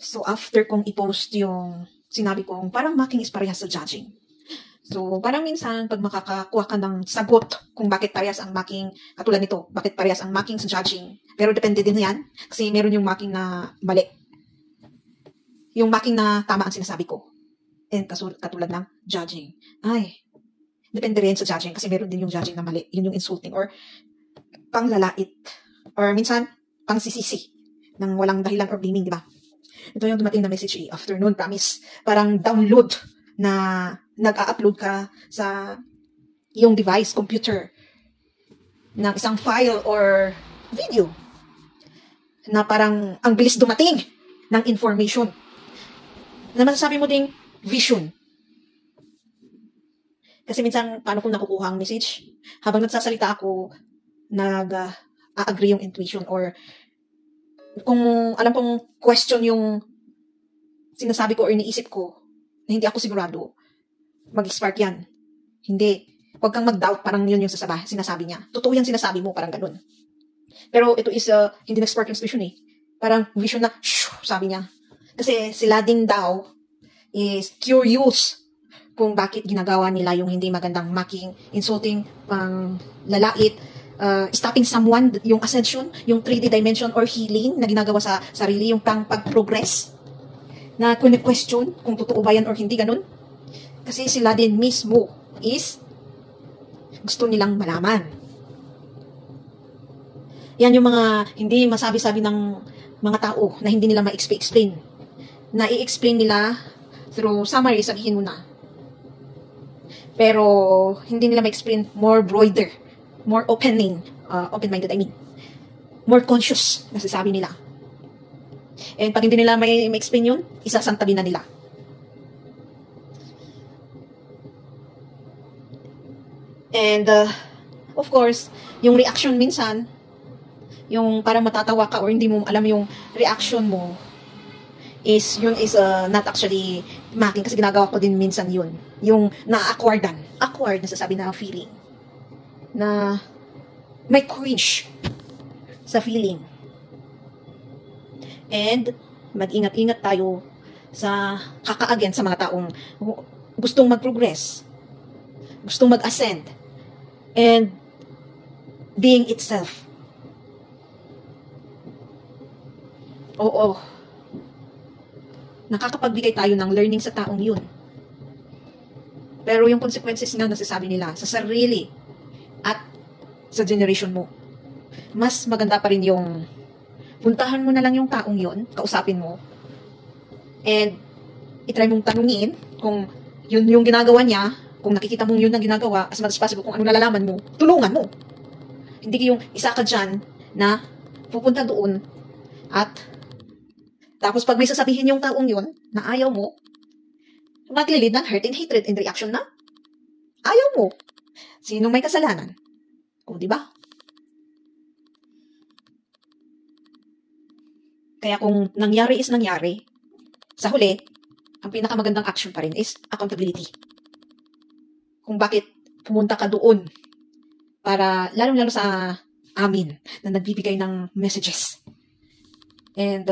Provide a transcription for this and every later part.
So, after kong i-post yung sinabi kong parang making is parehas sa judging. So, parang minsan, pag makakakuha ka ng sagot kung bakit parehas ang making, katulad nito, bakit parehas ang making sa judging. Pero depende din yan, kasi meron yung making na mali. Yung making na tama ang sinasabi ko. And katulad ng judging. Ay, depende rin sa judging, kasi meron din yung judging na mali. Yun yung insulting or panglalait. Or minsan, pangsisisi ng walang dahilan or blaming, di ba? Ito yung dumating na message afternoon, promise. Parang download na nag-a-upload ka sa yung device, computer, ng isang file or video na parang ang bilis dumating ng information na masasabi mo ding vision. Kasi minsan, paano kung nakukuha ang message? Habang nagsasalita ako, nag-a-agree yung intuition or kung alam kong question yung sinasabi ko or iniisip ko na hindi ako sigurado, mag-spark yan. Hindi. Huwag kang mag-doubt, parang yun yung sinasabi niya. Totoo yung sinasabi mo, parang ganun. Pero ito is, hindi nag-spark yung vision eh. Parang vision na, shoo, sabi niya. Kasi sila din daw is curious kung bakit ginagawa nila yung hindi magandang mocking, insulting, pang lalait, stopping someone, yung ascension, yung 3D dimension or healing na ginagawa sa sarili, yung pang pag-progress, na question kung totoo ba yan or hindi, ganun. Kasi sila din mismo is gusto nilang malaman. Yan yung mga hindi masabi-sabi ng mga tao na hindi nila ma-explain. Na i-explain nila through summary, sabihin mo na. Pero hindi nila ma-explain more broader, more open-minded, I mean. More conscious, nasasabi nila. And pag hindi nila may explain yun, isasantabi na nila. And, of course, yung reaction minsan, yung parang matatawa ka or hindi mo alam yung reaction mo, yun is not actually mocking kasi ginagawa ko din minsan yun. Yung na-awkward, nasasabi na feeling. Na may cringe sa feeling. And mag-ingat-ingat tayo sa kaka-against sa mga taong gustong mag-progress, gustong mag-ascend, and being itself. Oo. Nakakapagbigay tayo ng learning sa taong yun. Pero yung consequences nga nasasabi nila sa sarili at sa generation mo, mas maganda pa rin yung puntahan mo na lang yung taong yun, kausapin mo, and itry mong tanungin kung yun yung ginagawa niya, kung nakikita mong yun ang ginagawa, as much as possible, kung ano nalalaman mo, tulungan mo. Hindi yung isa ka dyan na pupunta doon at tapos pag may sasabihin yung taong yun na ayaw mo, maglilid ng hurt and hatred and reaction na ayaw mo. Sinong may kasalanan? O, di ba? Kaya kung nangyari is nangyari, sa huli, ang pinakamagandang action pa rin is accountability. Kung bakit pumunta ka doon para, lalong-lalo sa amin, na nagbibigay ng messages. And,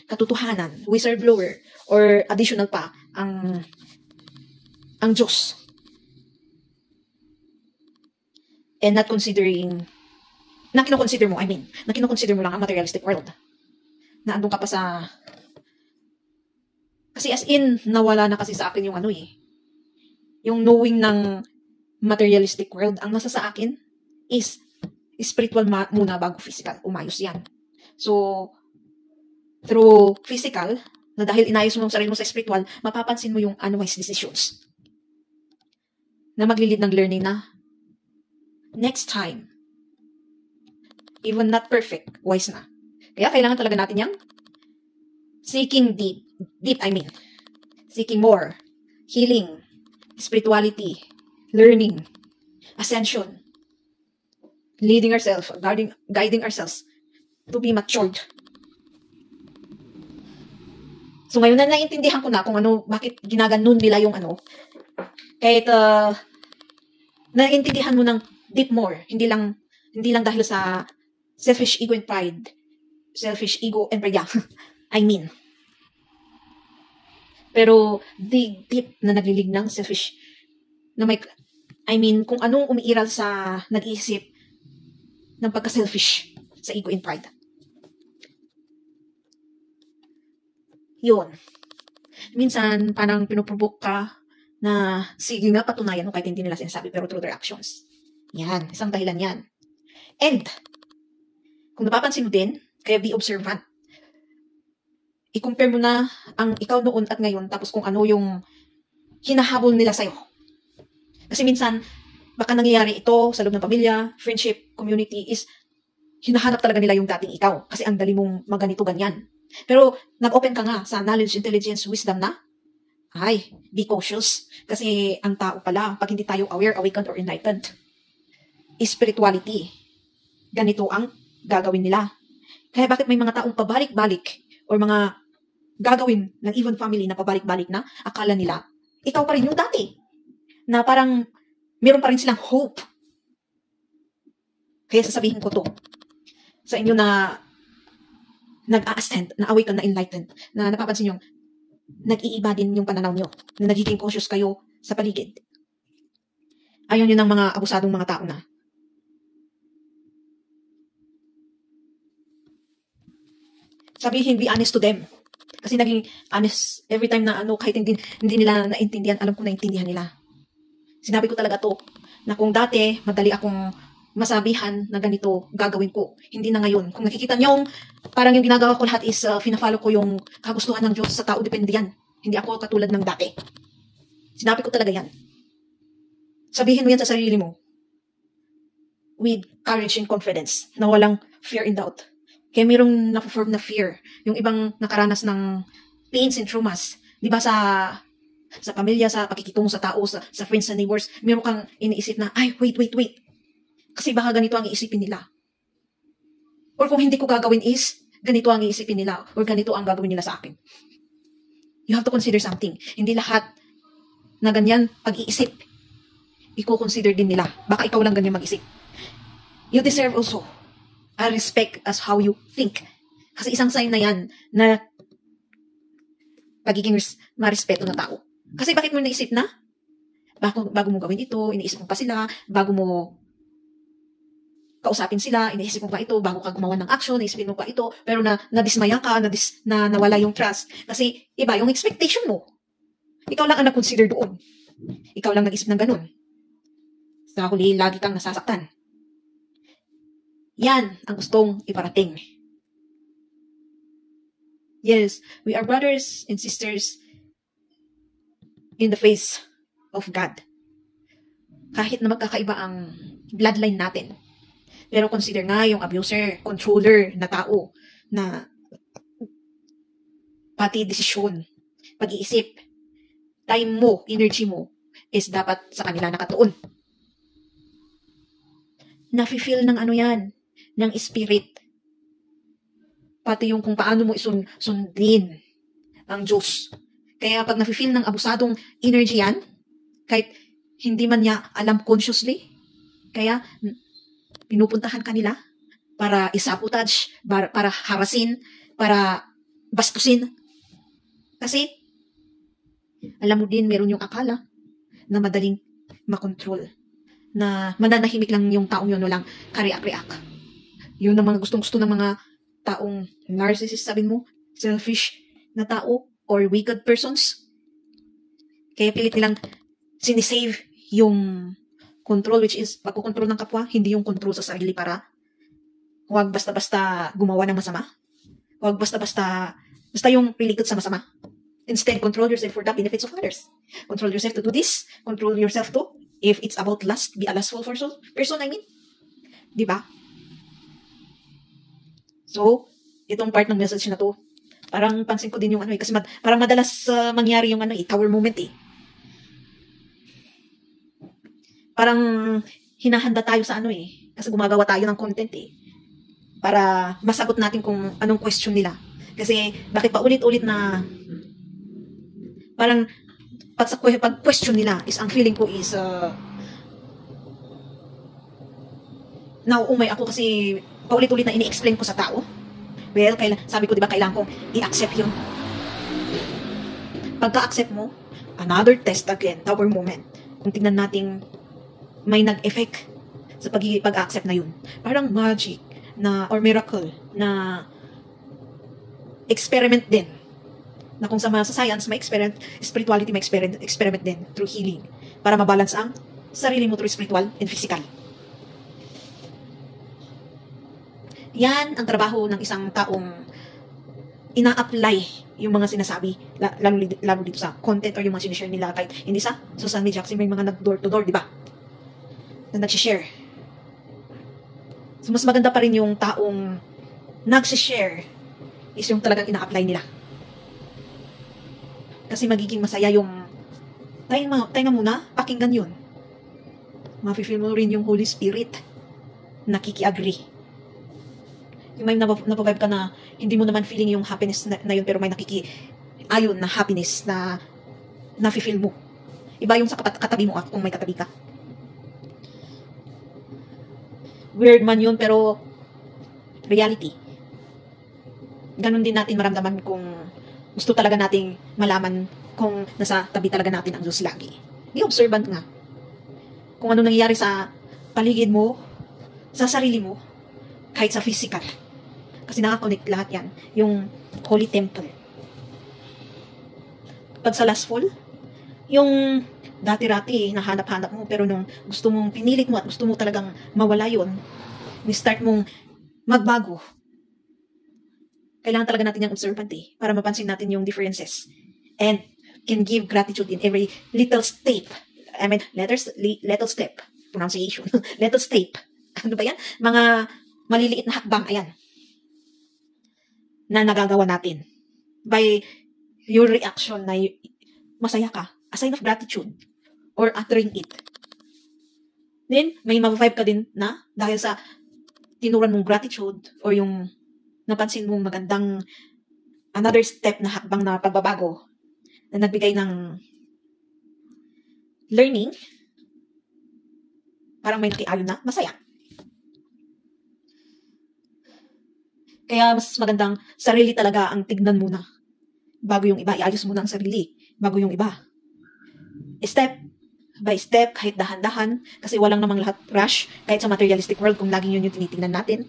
katotohanan, whistleblower, or additional pa, ang Diyos. And not considering, na kinoconsider mo lang ang materialistic world. Na andun ka pa sa, kasi as in, nawala na kasi sa akin yung yung knowing ng materialistic world. Ang nasa sa akin is spiritual muna bago physical. Umayos yan. So, through physical, na dahil inayos mo yung sarili mo sa spiritual, mapapansin mo yung unwise decisions. Na maglilid ng learning na, next time, even not perfect, wise na. Kaya kailangan talaga natin yung seeking seeking more, healing, spirituality, learning, ascension, leading ourselves, guiding ourselves to be matured. So ngayon na naiintindihan ko na kung bakit ginaganon nila yung kahit naiintindihan mo ng deep more, hindi lang dahil sa selfish ego and pride, selfish ego and pride, I mean, Pero deep na naglilig ng selfish na kung anong umiiral sa nag-iisip ng pagka-selfish sa ego and pride. Yun. Minsan, parang pinuprovoke ka na sige nga patunayan mo kahit hindi nila sinasabi pero through their actions. Yan. Isang dahilan yan. And, kung napapansin mo din, kaya be observant. I-compare mo na ang ikaw noon at ngayon tapos kung ano yung hinahabol nila sa'yo. Kasi minsan, baka nangyayari ito sa loob ng pamilya, friendship, community is hinahanap talaga nila yung dating ikaw kasi ang dali mong maganito ganyan. Pero nag-open ka nga sa knowledge, intelligence, wisdom na, be cautious. Kasi ang tao pala, pag hindi tayo aware, awakened, or enlightened, spirituality, ganito ang gagawin nila. Kaya bakit may mga taong pabalik-balik or mga gagawin ng even family na pabalik-balik na akala nila, ikaw pa rin yung dati. Na parang meron pa rin silang hope. Kaya sasabihin ko to sa inyo na nag-a-ascend, na awaken, na enlightened, na napapansin nyo, nag-iiba din yung pananaw nyo, na nagiging cautious kayo sa paligid. Ayaw nyo ng mga abusadong mga tao na sabihin, be honest to them. Kasi naging honest every time na kahit hindi nila naintindihan, alam ko naintindihan nila. Sinabi ko talaga to, na kung dati, madali akong masabihan na ganito, gagawin ko. Hindi na ngayon. Kung nakikita nyo, parang yung ginagawa ko lahat is, fina-follow ko yung kagustuhan ng Diyos sa tao, depende yan. Hindi ako katulad ng dati. Sinabi ko talaga yan. Sabihin mo yan sa sarili mo. With courage and confidence, na walang fear and doubt. Kaya mayroong na-form na fear. Yung ibang nakaranas ng pains and traumas. Di ba sa pamilya, sa pakikitungo sa tao, sa friends, sa neighbors, meron kang iniisip na, wait. Kasi baka ganito ang iisipin nila. Or kung hindi ko gagawin is, ganito ang iisipin nila. Or ganito ang gagawin nila sa akin. You have to consider something. Hindi lahat na ganyan pag-iisip, i-consider din nila. Baka ikaw lang ganyan mag-isip. You deserve also a respect as how you think. Kasi isang sign na yan na pagiging marespeto na tao. Kasi bakit mo naisip na? Bago mo gawin ito, iniisip mo pa sila, bago mo kausapin sila, iniisip mo pa ito, bago ka gumawa ng action, iniisipin mo pa ito, pero nadismaya ka, na nawala yung trust. Kasi iba yung expectation mo. Ikaw lang ang nag-consider doon. Ikaw lang nag-isip ng ganun. Sa huli, lagi kang nasasaktan. Yan ang gustong iparating. Yes, we are brothers and sisters in the face of God. Kahit na magkakaiba ang bloodline natin. Pero consider nga yung abuser, controller na tao na pati desisyon, pag-iisip, time mo, energy mo is dapat sa kanila nakatuon. Nafe-feel ng yan, ng spirit. Pati yung kung paano mo sundin ang Diyos. Kaya pag nafe-feel ng abusadong energy yan, kahit hindi man niya alam consciously, kaya pinupuntahan kanila para isabotage, para harasin, para bastusin. Kasi, alam mo din, meron yung akala na madaling makontrol. Na mananahimik lang yung taong yun, walang kariak-riak. Yun ang mga gustong-gusto ng mga taong narcissist, sabi mo, selfish na tao, or wicked persons. Kaya pilit nilang sinisave yung control, which is pagkukontrol ng kapwa, hindi yung control sa sarili para huwag basta-basta gumawa ng masama. Huwag basta yung related sa masama. Instead, control yourself for the benefits of others. Control yourself to do this. Control yourself to, if it's about lust, be a lustful person, Diba? So, itong part ng message na to, parang pansin ko din yung kasi parang madalas mangyari yung tower moment Parang hinahanda tayo sa kasi gumagawa tayo ng content para masagot natin kung anong question nila. Kasi bakit pa ulit-ulit na parang pag question nila is ang feeling ko is nauumay ako kasi paulit-ulit na ini-explain ko sa tao. Well, sabi ko, di ba, kailangan kong i-accept yun. pagka-accept mo, another test again, tower moment. Kung tingnan natin may nag-effect sa pag-accept na yun. Parang magic na or miracle na experiment din. Na kung sa science may experiment, spirituality may experiment din through healing para mabalance ang sarili mo through spiritual and physical. Yan ang trabaho ng isang taong ina-apply yung mga sinasabi, lalo dito sa content or yung mga sinishare nila kahit hindi sa social media kasi may mga nag-door to door, di ba? Na nag-share. So, mas maganda pa rin yung taong nag-share is yung talagang ina-apply nila. Kasi magiging masaya yung tayo muna, pakinggan yun. Mafe-feel mo rin yung Holy Spirit nakiki-agree. Yung may napavibe ka na hindi mo naman feeling yung happiness na yun pero may nakiki-ayon na happiness na nafe-feel mo. Iba yung sa katabi mo kung may katabi ka. Weird man yun pero reality. Ganon din natin maramdaman kung gusto talaga nating malaman kung nasa tabi talaga natin ang Diyos lagi. Be observant nga. Kung ano nangyayari sa paligid mo, sa sarili mo, kahit sa physical. Kasi nakakonect lahat yan. Yung Holy Temple. Pag sa lastful, yung dati-rati, nahanap-hanap mo, pero nung gusto mong pinilit mo at gusto mo talagang mawala yun, ni-start mong magbago. Kailangan talaga natin yung observant para mapansin natin yung differences. And can give gratitude in every little step. I mean, little step. Pronunciation. Little step. Ano ba yan? Mga maliliit na hakbang. Ayan. Na nagagawa natin. By your reaction na masaya ka. A sign of gratitude. Or uttering it. Then, may ma-vibe ka din na dahil sa tinuran mong gratitude or yung napansin mong magandang another step na hakbang na pagbabago na nagbigay ng learning, parang may nakiayon na, masaya. Kaya mas magandang sarili talaga ang tignan muna. Bago yung iba, iayos muna ang sarili. Bago yung iba. Step by step, kahit dahan-dahan, kasi walang namang lahat rush, kahit sa materialistic world, kung laging yun yung tinitingnan natin.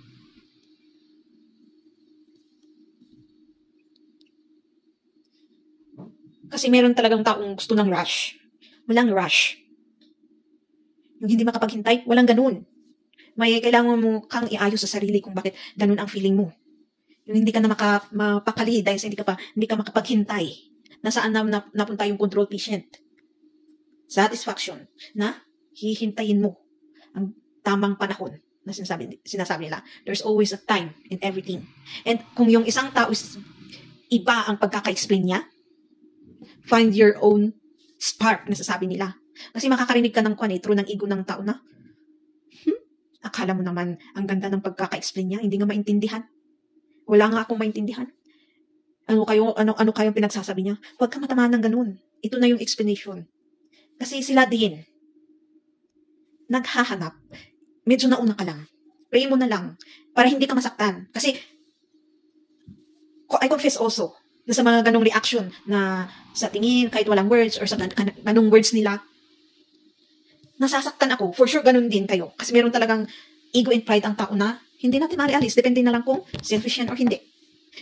Kasi meron talagang taong gusto ng rush. Walang rush. Yung hindi makapaghintay, walang ganun. May kailangan mo kang iayos sa sarili kung bakit ganun ang feeling mo. Yung hindi ka na mapakali dahil sa hindi ka makapaghintay. Nasaan na napunta yung control patient. Satisfaction na hihintayin mo ang tamang panahon na sinasabi nila. There's always a time in everything. And kung yung isang tao is iba ang pagkaka-explain niya, find your own spark na sasabi nila. Kasi makakarinig ka ng through ng ego ng tao na, akala mo naman ang ganda ng pagkaka-explain niya, hindi nga maintindihan. Wala nga akong maintindihan. Ano kayong pinagsasabi niya? Huwag ka matamaan ng ganun. Ito na yung explanation. Kasi sila din, naghahanap. Medyo nauna ka lang. Pray mo na lang para hindi ka masaktan. Kasi, I confess also, na sa mga ganong reaction na sa tingin, kahit walang words, or sa ganong words nila, nasasaktan ako. For sure, ganun din kayo. Kasi meron talagang ego and pride ang tao na hindi natin marialis. Depende na lang kung selfish yan or hindi.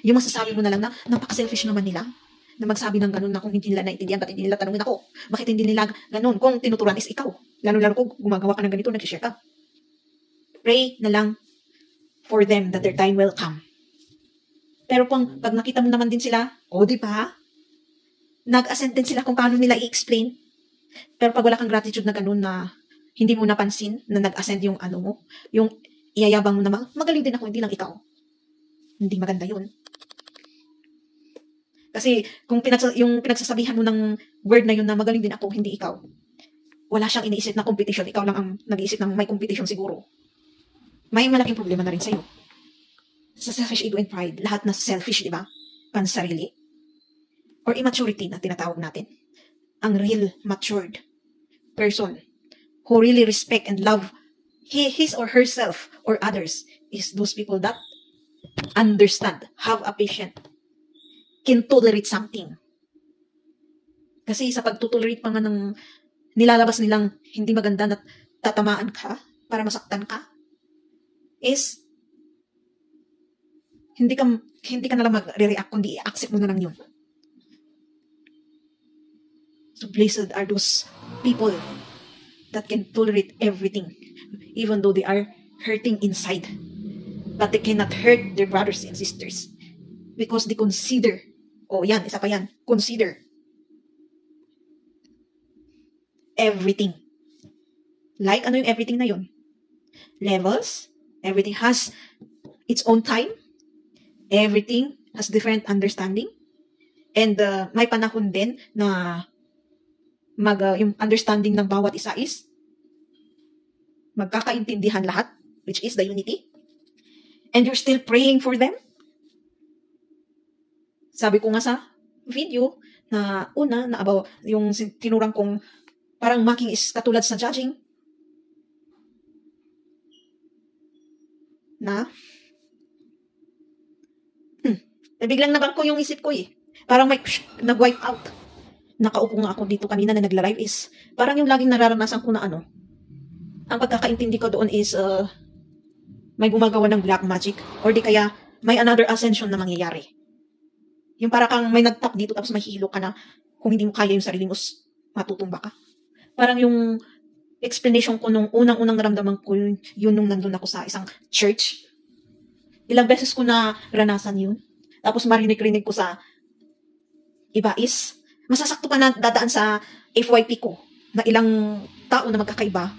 Yung masasabi mo na lang na napaka-selfish naman nila na magsabi ng ganun na kung hindi nila naintindihan, ba't hindi nila tanungin ako? Bakit hindi nila ganun? Kung tinuturan is ikaw. Lalo-lalo kung gumagawa ka ng ganito, nag-share ka. Pray na lang for them that their time will come. Pero pag nakita mo naman din sila, di ba? Nag-assent din sila kung paano nila i-explain. Pero pag wala kang gratitude na ganun na hindi mo napansin na nag-assent yung mo, yung iyayabang mo na magaling din ako, hindi lang ikaw. Hindi maganda yun. Kasi kung yung pinagsasabihan mo ng word na yun na magaling din ako, hindi ikaw. Wala siyang iniisip na competition. Ikaw lang ang nag-iisip ng may competition siguro. May malaking problema na rin sa'yo. Sa selfish ego and pride, lahat na selfish, di ba? Pansarili. Or immaturity na tinatawag natin. Ang real matured person who really respect and love his or herself or others is those people that understand, have a patience, can tolerate something. Kasi sa pagtutolerate pa nga ng nilalabas nilang hindi maganda na tatamaan ka para masaktan ka, is hindi ka na lang mag-react, kundi i-accept mo na lang yun. So blessed are those people that can tolerate everything, even though they are hurting inside. But they cannot hurt their brothers and sisters because they consider, isa pa yan, consider everything. Like, ano yung everything na yun? Levels. Everything has its own time. Everything has different understanding. And may panahon din na yung understanding ng bawat isa is magkakaintindihan lahat, which is the unity. And you're still praying for them. Sabi ko nga sa video na una, na about yung tinurang kong parang mocking is katulad sa judging. Biglang nabangko yung isip ko eh. Parang may nag-wipe out. Nakaupo nga ako dito kanina na nagla-live is, parang yung laging nararanasan ko na ang pagkakaintindi ko doon is, may gumagawa ng black magic, or di kaya may another ascension na mangyayari. Yung para kang may nagtap dito tapos may hilo ka na kung hindi mo kaya yung sarili mo, matutumba ka. Parang yung explanation ko nung unang-unang naramdaman ko yun nung nandun ako sa isang church. Ilang beses ko na ranasan yun. Tapos marinig-rinig ko sa iba is, masasakto pa na dadaan sa FYP ko na ilang tao na magkakaiba.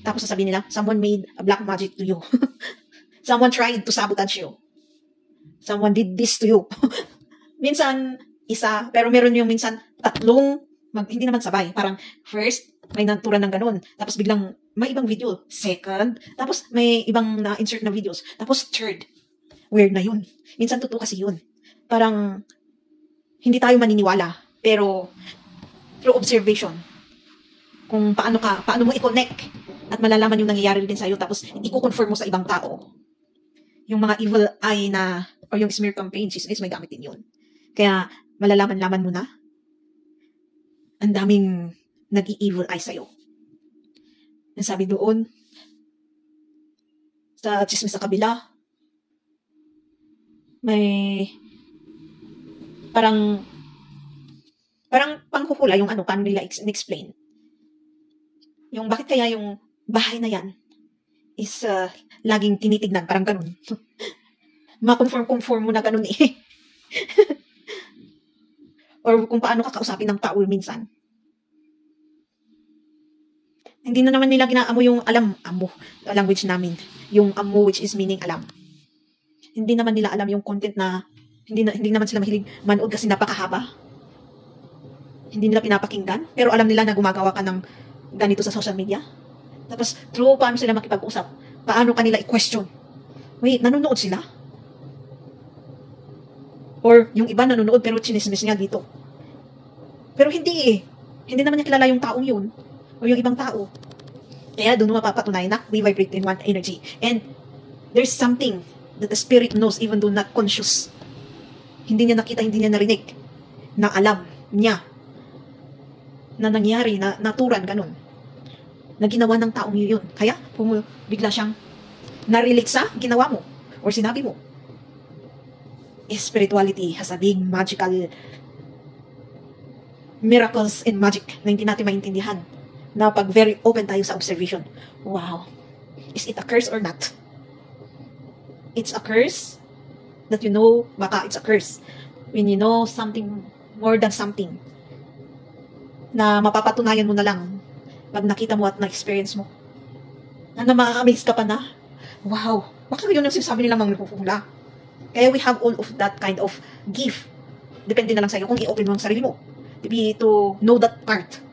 Tapos sasabihin nila, someone made a black magic to you. Someone tried to sabotage you. Someone did this to you. Minsan, isa, pero meron yung minsan tatlong, hindi naman sabay. Parang first, may naturan ng ganun. Tapos biglang may ibang video. Second, tapos may ibang na-insert na videos. Tapos third, weird na yun. Minsan totoo kasi yun. Parang, hindi tayo maniniwala. Pero, through observation, kung paano mo i-connect at malalaman yung nangyayari din sa'yo, tapos i-confirm mo sa ibang tao. Yung mga evil eye na, or yung smear campaign, is may gamit din yun. Kaya, malalaman-laman mo na, ang daming nag-i-evil eye sa'yo. Nasabi doon, sa chismis sa kabila, may parang panghuhula yung paano nila in-explain. Yung bakit kaya yung bahay na yan is laging tinitignan, parang ganun. Ma-conform mo na ganun eh. Or kung paano kakausapin ng tao minsan. Hindi na naman nila ginaamo yung amo, language namin. Yung amo, which is meaning alam. Hindi naman nila alam yung content na hindi naman sila mahilig manood kasi napakahaba. Hindi nila pinapakinggan, pero alam nila na gumagawa ka ng ganito sa social media. Tapos, through paano sila makipag-usap, paano kanila i-question. Wait, nanonood sila? Or yung iba nanonood pero chinismis niya dito. Pero hindi eh. Hindi naman niya kilala yung taong yun. O yung ibang tao. Kaya doon mapapatunay na we vibrate in one energy. And there's something that the spirit knows even though not conscious. Hindi niya nakita, hindi niya narinig. Na alam niya na nangyari, na naturan, ganun. Na ginawa ng taong yun. Kaya, bigla siyang narelate sa ginawa mo or sinabi mo. Spirituality has a big magical miracles and magic na hindi natin maintindihan. Na pag very open tayo sa observation. Wow. Is it a curse or not? It's a curse that you know, baka it's a curse. When you know something more than something na mapapatunayan mo na lang pag nakita mo at na-experience mo. Na ma-amaze ka pa na, wow, baka yun yung sinasabi nilang magpupula. Kaya we have all of that kind of gift. Depende na lang sa'yo kung i-open mo ang sarili mo. To know that part.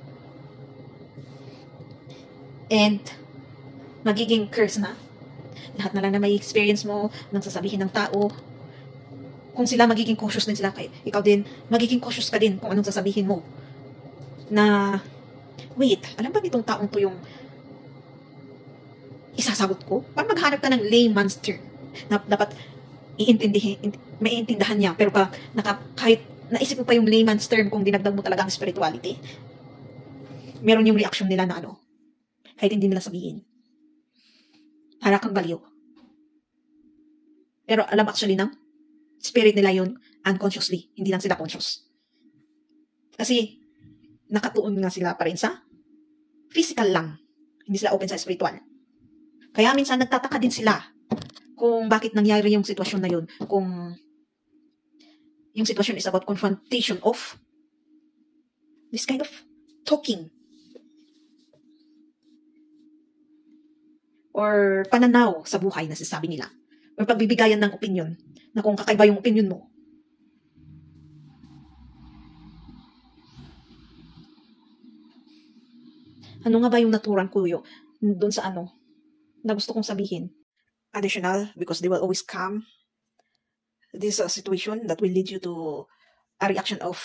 And magiging curse na. Lahat na lang na may experience mo nang sasabihin ng tao. Kung sila magiging cautious din sila, ikaw din, magiging cautious ka din kung anong sasabihin mo. Na, wait, alam ba nitong taong to yung isasagot ko? Parang maghanap ka ng layman's term na dapat maiintindahan niya. Pero kahit naisip mo pa yung layman's term kung dinagdag mo talaga ang spirituality. Meron yung reaction nila na ano, kahit hindi nila sabihin. Para kang baliw. Pero alam actually ng spirit nila yun unconsciously, hindi lang sila conscious. Kasi nakatuon nga sila pa rin sa physical lang. Hindi sila open sa spiritual. Kaya minsan nagtataka din sila kung bakit nangyari yung sitwasyon na yun. Kung yung sitwasyon is about confrontation of this kind of talking. Or pananaw sa buhay na sasabi nila. Or pagbibigayan ng opinion na kung kakaiba yung opinion mo. Ano nga ba yung naturan ko yun doon sa ano na gusto kong sabihin? Additional, because they will always come this situation that will lead you to a reaction of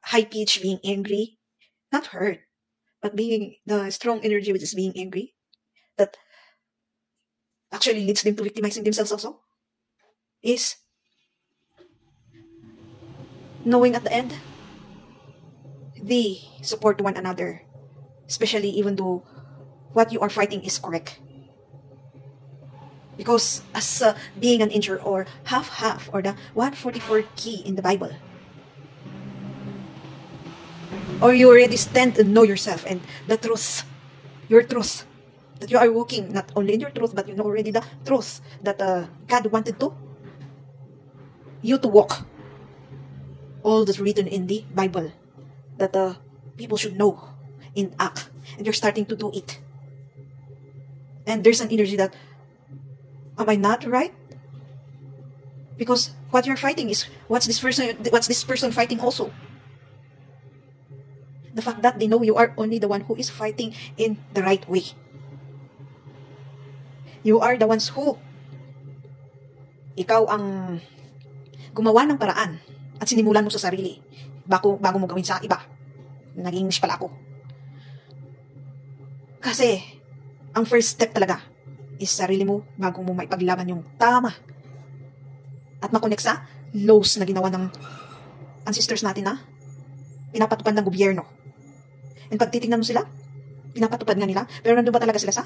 high pitch, being angry, not hurt, but being the strong energy which is being angry, that actually leads them to victimizing themselves also, is knowing at the end they support one another, especially even though what you are fighting is correct. Because as being an injured or half or the 144 key in the Bible, or you already stand and know yourself and the truth, your truth, that you are walking not only in your truth, but you know already the truth that God wanted you to walk. All that's written in the Bible that people should know and act, and you're starting to do it. And there's an energy that, am I not right? Because what you're fighting is what's this person fighting also. The fact that they know you are only the one who is fighting in the right way. You are the ones who, ikaw ang gumawa ng paraan at sinimulan mo sa sarili bago mo gawin sa iba. Naging English pala ako. Kasi, ang first step talaga is sarili mo bago mo maipaglaban yung tama. At makonect sa laws na ginawa ng ancestors natin na pinapatupad ng gobyerno. And pag titignan mo sila, pinapatupad nga nila, pero nandun ba talaga sila sa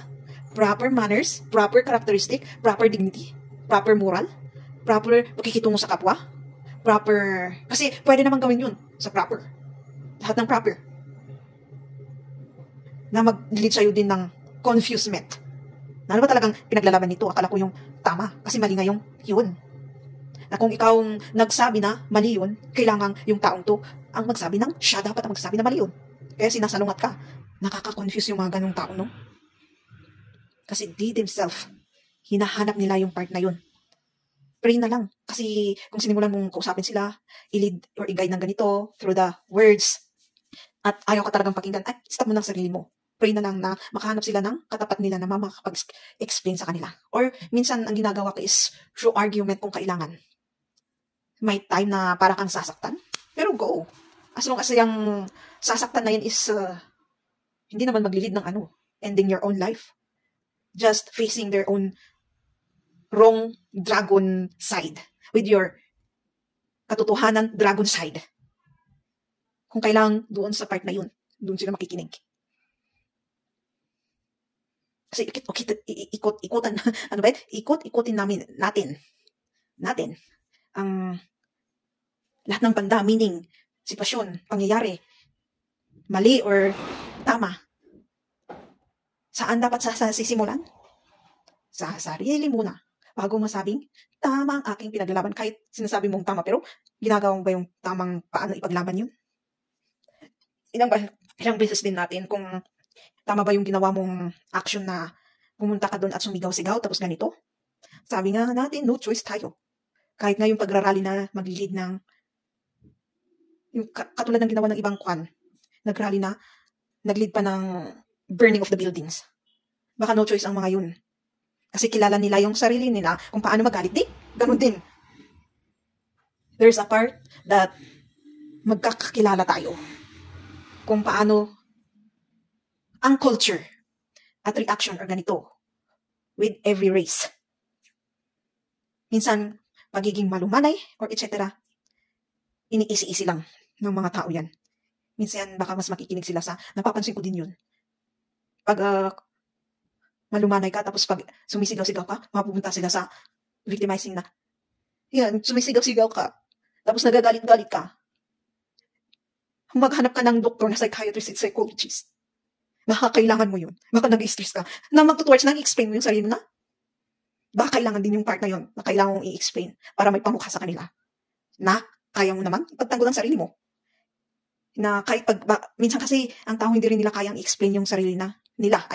proper manners, proper characteristic, proper dignity, proper moral, proper pakikitungo sa kapwa, proper, kasi pwede naman gawin yun sa proper. Lahat ng proper. Na mag-lead sa'yo din ng confusement. Na ano ba talagang pinaglalaban nito? Akala ko yung tama, kasi mali nga yung yun. Na kung ikaw nagsabi na mali yun, kailangan yung taong to ang magsabi ng siya dapat ang magsabi na mali yun. Kaya sinasalungat ka. Nakaka-confuse yung mga ganong tao, no? Kasi they themselves, hinahanap nila yung part na yun. Pray na lang. Kasi kung sinimulan mong kausapin sila, i-lead or i-guide ng ganito through the words, at ayaw ka talagang pakinggan, ay, stop mo ng sarili mo. Pray na lang na makahanap sila ng katapat nila na makakapag-explain sa kanila. Or minsan, ang ginagawa ko is through argument kung kailangan. May time na para kang sasaktan, pero go. As long as yung sasaktan na yan is hindi naman maglilid ng ending your own life. Just facing their own wrong dragon side with your katotohanan dragon side. Kung kailangan doon sa part na yun, doon sila makikinig. Kasi ikot-ikutan, ikot-ikutin natin ang lahat ng banda, meaning, sitwasyon, pangyayari, mali or tama. Saan dapat sisimulan? Sa sarili muna. Bago masabing, tama ang aking pinaglalaban. Kahit sinasabi mong tama, pero ginagawa mo ba yung tamang paano ipaglaban yun? Ilang beses din natin kung tama ba yung ginawa mong action na pumunta ka doon at sumigaw-sigaw, tapos ganito. Sabi nga natin, no choice tayo. Kahit nga yung pagrarally na maglilid ng, yung katulad ng ginawa ng ibang kwan, nagrally na, naglid pa ng burning of the buildings. Baka no choice ang mga yun. Kasi kilala nila yung sarili nila kung paano magalit. Ganun din. There's a part that magkakakilala tayo kung paano ang culture at reaction or ganito with every race. Minsan, pagiging malumanay or etc. ini-easy-easy lang ng mga tao yan. Minsan, baka mas makikinig sila sa, napapansin ko din yun. Pag malumanay ka, tapos pag sumisigaw-sigaw ka, mapupunta sila sa victimizing na. Yan, sumisigaw-sigaw ka, tapos nagagalit-galit ka. Maghanap ka ng doktor na psychiatrist at psychologist. Baka kailangan mo yun. Baka nag-stress ka. Na magtutowards na i-explain mo yung sarili na. Baka kailangan din yung part na yun na kailangan mong i-explain para may pamukha sa kanila. Na kaya mo naman ipagtanggol ang sarili mo. Na kahit minsan kasi ang tao hindi rin nila kayang i-explain yung sarili nila.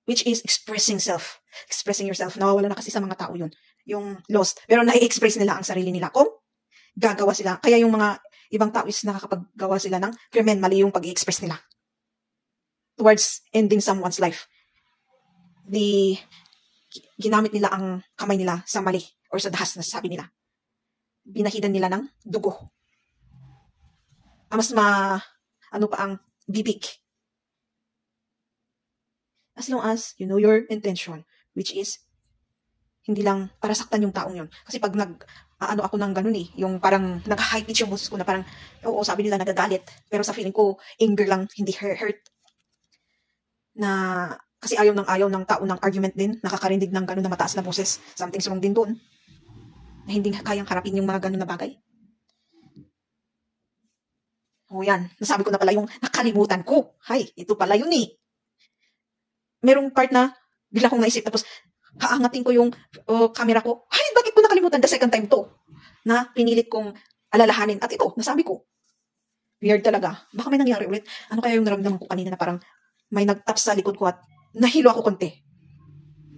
Which is expressing self. Expressing yourself. Nawawala na kasi sa mga tao yun. Yung lost. Pero nai-express nila ang sarili nila. Kung gagawa sila. Kaya yung mga ibang tao is nakakapaggawa sila ng krimen. Mali yung pag-i-express nila. Towards ending someone's life. Ginamit nila ang kamay nila sa mali. Or sa dahas na sabi nila. Binahidan nila ng dugo. Mas ang bibig. As long as you know your intention, which is, hindi lang para saktan yung taong yun. Kasi pag ako ng ganun yung parang nag-high pitch yung boses ko na parang, oo, sabi nila nagagalit. Pero sa feeling ko, anger lang, hindi hurt. Na, kasi ayaw ng tao ng argument din, nakakarindig ng ganun na mataas na boses. Something's wrong din doon. Na hindi kayang harapin yung mga ganun na bagay. O yan, nasabi ko na pala yung nakalimutan ko. Hay, ito pala yun Merong part na bigla kong naisip, tapos haangatin ko yung camera ko. Hay, bakit ko nakalimutan? The second time to. Na pinilit kong alalahanin. At ito, nasabi ko. Weird talaga. Baka may nangyari ulit. Ano kaya yung naramdaman ko kanina na parang may nagtap sa likod ko at nahilo ako konti.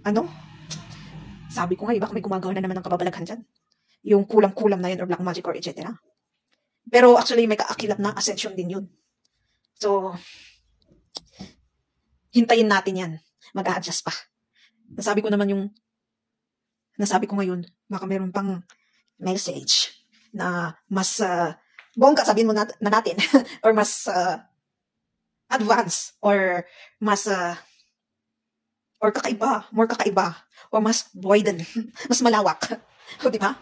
Ano? Sabi ko nga, baka may gumagawa na naman ng kababalaghan dyan. Yung kulam-kulam na yun or black magic or etc. Pero actually, may kaakilap na ascension din yun. So, hintayin natin yan. Mag-a-adjust pa. Nasabi ko ngayon, baka meron pang message na mas bongga, sabihin mo na natin, or mas advanced, or mas or kakaiba, more kakaiba, or mas widen, mas malawak. O, diba?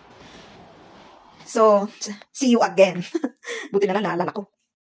So, see you again. Buti na lang naalala ko.